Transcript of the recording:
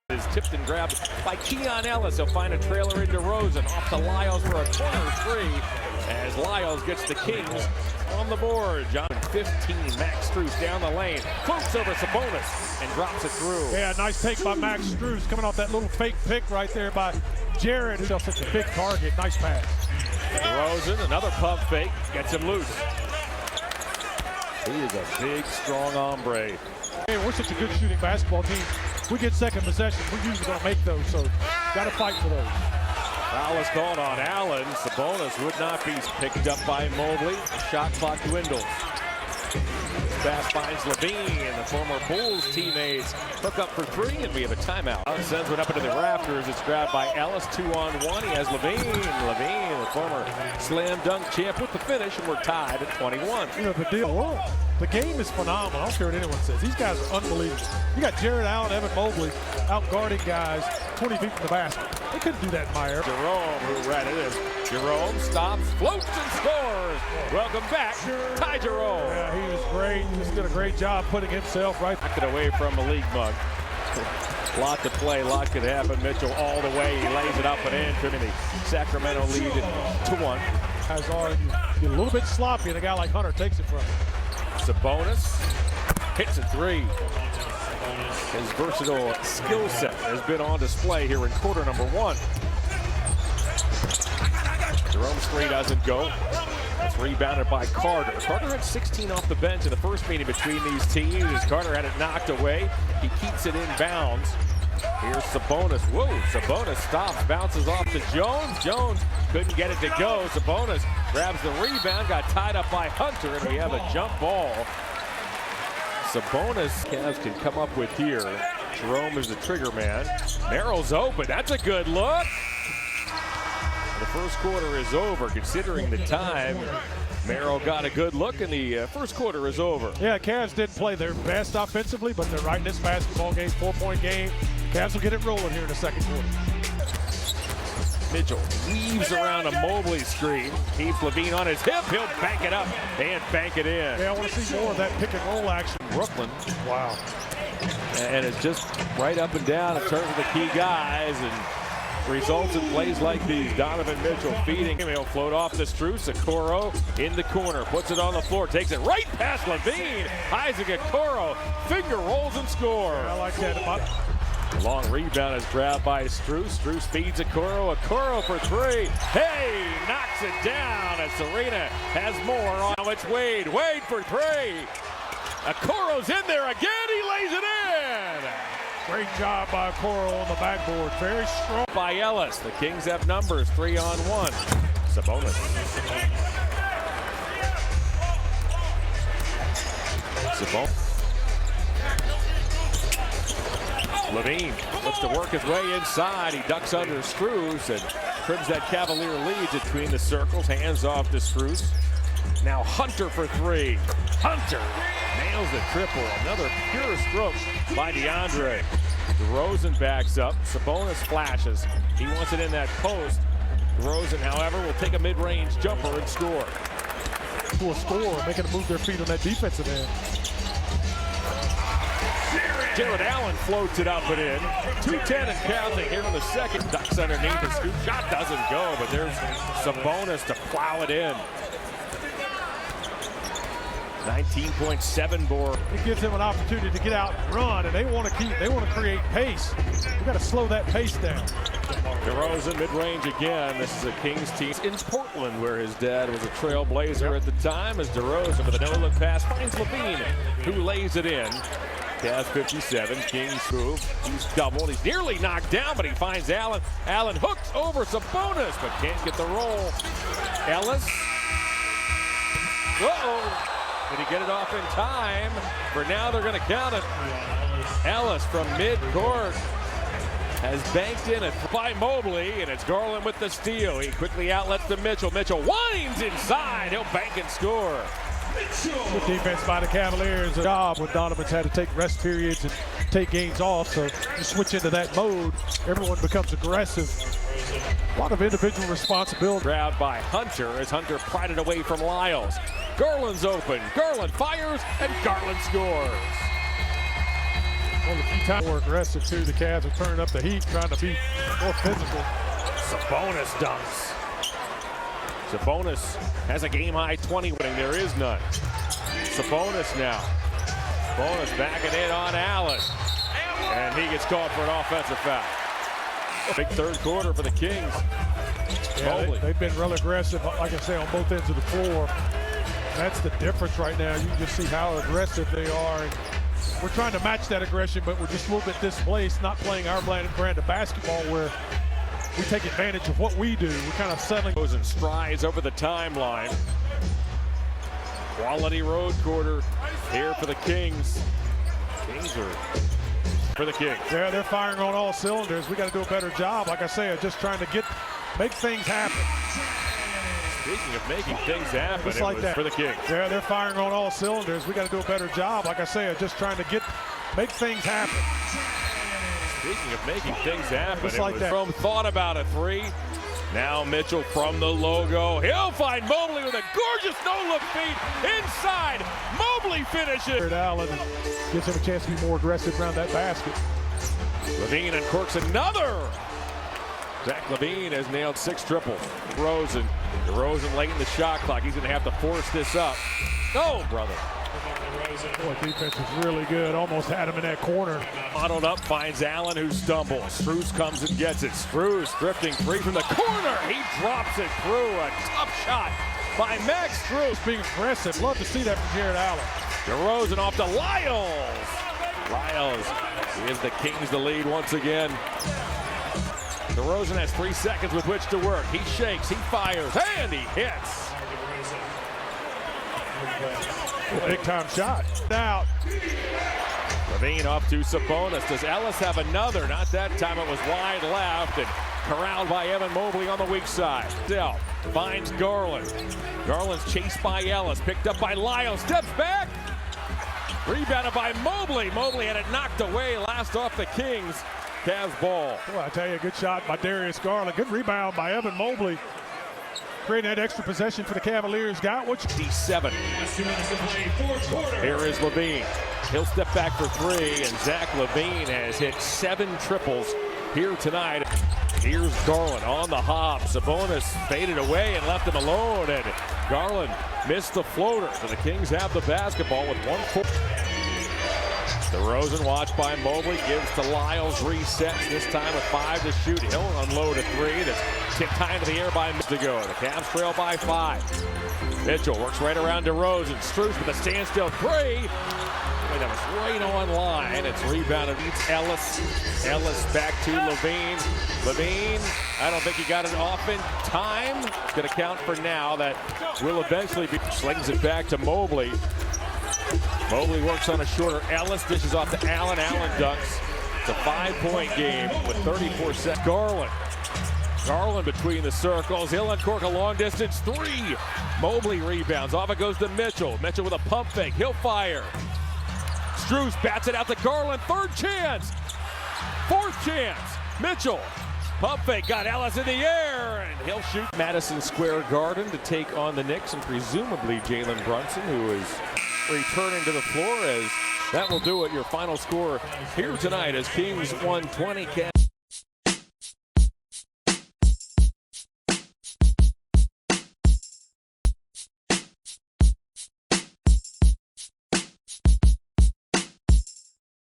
Is tipped and grabbed by Keon Ellis. He'll find a trailer into Rosen. Off to Lyles for a corner three as Lyles gets the Kings on the board. John 15, Max Strus down the lane. Floats over Sabonis and drops it through. Yeah, nice take by Max Strus, coming off that little fake pick right there by Jared. Who's such a big target. Nice pass. Rosen, another pump fake, gets him loose. He is a big, strong hombre. Hey, we're such a good shooting basketball team. We get second possession, we're usually going to make those, so got to fight for those. Foul is called on Allen. Sabonis would not be picked up by Mobley. Shot clock dwindles. Pass finds Levine, and the former Bulls teammates hook up for three, and we have a timeout. Sends one up into the rafters. It's grabbed by Ellis, 2-on-1. He has Levine. Levine, the former slam dunk champ, with the finish, and we're tied at 21. You know, the deal, the game is phenomenal. I don't care what anyone says. These guys are unbelievable. You got Jared Allen, Evan Mobley out guarding guys 20 feet from the basket. They couldn't do that in my area. Jerome, who ran it is. Jerome stops, floats, and scores. Welcome back, Ty Jerome. Yeah, he was great. He just did a great job putting himself right. Knock it away from a league mug. Lot to play, lot could happen. Mitchell all the way. He lays it up and in, trimming the Sacramento lead to 1. Guys are you get a little bit sloppy, and a guy like Hunter takes it from him. Sabonis hits a three. His versatile skill set has been on display here in quarter number 1. Jerome's three doesn't go. It's rebounded by Carter. Carter had 16 off the bench in the first meeting between these teams. As Carter had it knocked away, he keeps it in bounds. Here's Sabonis. Whoa, Sabonis stops, bounces off to Jones. Jones couldn't get it to go. Sabonis grabs the rebound, got tied up by Hunter, and we have a jump ball. Sabonis, Cavs can come up with here. Jerome is the trigger man. Merrill's open. That's a good look. The first quarter is over. Considering the time, Merrill got a good look, and the first quarter is over. Yeah, Cavs didn't play their best offensively, but they're right in this basketball game, 4-point game. Cavs will get it rolling here in the second quarter. Mitchell weaves around a Mobley screen, keeps Levine on his hip. He'll bank it up and bank it in. Yeah, I want to see more of that pick and roll action. Brooklyn. Wow. And it's just right up and down in terms of the key guys, and results in plays like these. Donovan Mitchell feeding him. He'll float off to Strus. Okoro in the corner. Puts it on the floor. Takes it right past Levine. Isaac Okoro finger rolls and scores. Yeah, I like that. Long rebound is grabbed by Strus. Strus feeds Okoro. Okoro for three. Hey, knocks it down. And Serena has more. Now it's Wade. Wade for three. Okoro's in there again. He lays it in. Great job by Okoro on the backboard. Very strong. By Ellis. The Kings have numbers, 3-on-1. Sabonis. Levine looks to work his way inside. He ducks under Strus and trims that Cavalier lead between the circles. Hands off to Strus. Now Hunter for three. Hunter nails the triple. Another pure stroke by DeAndre. DeRozan backs up. Sabonis flashes. He wants it in that post. DeRozan, however, will take a mid-range jumper and score. To a score, making them move their feet on that defensive end. Jared Allen floats it up and in. 2:10 and counting here in the second. Ducks underneath. The scoop shot doesn't go, but there's Sabonis to plow it in. 19.7 board. It gives them an opportunity to get out and run, and they want to create pace. We got to slow that pace down. DeRozan mid-range again. This is a Kings team in Portland, where his dad was a trailblazer at the time. As DeRozan with a no-look pass finds Levine, who lays it in. Cavs 57, Kings move. He's doubled. He's nearly knocked down, but he finds Allen. Allen hooks over Sabonis, but can't get the roll. Ellis. Uh-oh. Did he get it off in time? For now, they're going to count it. Ellis from mid-court has banked in it by Mobley, and it's Garland with the steal. He quickly outlets to Mitchell. Mitchell winds inside. He'll bank and score. Good defense by the Cavaliers. A job when Donovan's had to take rest periods and take games off. So you switch into that mode, everyone becomes aggressive. A lot of individual responsibility. Grabbed by Hunter as Hunter pried it away from Lyles. Garland's open. Garland fires, and Garland scores. Well, a few times more aggressive too. The Cavs are turning up the heat, trying to be more physical. Sabonis dunks. Sabonis has a game-high 20 winning. There is none. Sabonis now. Sabonis backing in on Allen. And he gets called for an offensive foul. Big third quarter for the Kings. Yeah, they've been real aggressive, like I say, on both ends of the floor. That's the difference right now. You can just see how aggressive they are. And we're trying to match that aggression, but we're just a little bit displaced, not playing our brand of basketball where we take advantage of what we do. We're kind of settling. Goes and strides over the timeline. Quality road quarter here for the Kings. Kings are for the Kings. Yeah, they're firing on all cylinders. We got to do a better job, like I say, of just trying to make things happen. Speaking of making things happen, just like that for the Kings. Yeah, they're firing on all cylinders. We got to do a better job, like I say, of just trying to make things happen. Speaking of making things happen, just like that. From thought about a three. Now Mitchell from the logo. He'll find Mobley with a gorgeous no-look feed inside. Mobley finishes. Allen gives him a chance to be more aggressive around that basket. Levine uncorks another. Zach Levine has nailed 6 triples. DeRozan late in the shot clock. He's going to have to force this up. No, brother. Boy, defense is really good. Almost had him in that corner. Huddled up, finds Allen, who stumbles. Strus comes and gets it. Strus drifting free from the corner. He drops it through. A tough shot by Max Strus. Being aggressive. Love to see that from Jared Allen. DeRozan off to Lyles. Lyles gives the Kings the lead once again. DeRozan has 3 seconds with which to work. He shakes, he fires, and he hits. Big time shot. Out. Levine off to Sabonis. Does Ellis have another? Not that time. It was wide left and corralled by Evan Mobley on the weak side. Still finds Garland. Garland's chased by Ellis. Picked up by Lyles. Steps back. Rebounded by Mobley. Mobley had it knocked away. Last off the Kings. Cavs ball. Well, I tell you, a good shot by Darius Garland. Good rebound by Evan Mobley. Creating that extra possession for the Cavaliers. Got what you... 7. Here is Levine. He'll step back for 3, and Zach Levine has hit 7 triples here tonight. Here's Garland on the hop. Sabonis faded away and left him alone, and Garland missed the floater. So the Kings have the basketball with 1 4. DeRozan watched by Mobley, gives to Lyles, resets, this time with 5 to shoot. He'll unload a 3 that's tipped high into the air by Mitchell to go. The Cavs trail by 5. Mitchell works right around DeRozan. Strus with a standstill 3. That was right on line. It's rebounded. Beats Ellis. Ellis back to Levine. Levine, I don't think he got it off in time. It's going to count for now. That will eventually be. Slings it back to Mobley. Mobley works on a shorter. Ellis dishes off to Allen. Allen dunks. It's a 5-point game with 34 seconds. Garland between the circles. He'll uncork a long distance 3. Mobley rebounds. Off it goes to Mitchell. Mitchell with a pump fake. He'll fire. Strus bats it out to Garland. 3rd chance. 4th chance. Mitchell. Pump fake. Got Ellis in the air. And he'll shoot. Madison Square Garden to take on the Knicks and presumably Jalen Brunson, who is returning to the floor, as that will do it. Your final score here tonight as Kings 120.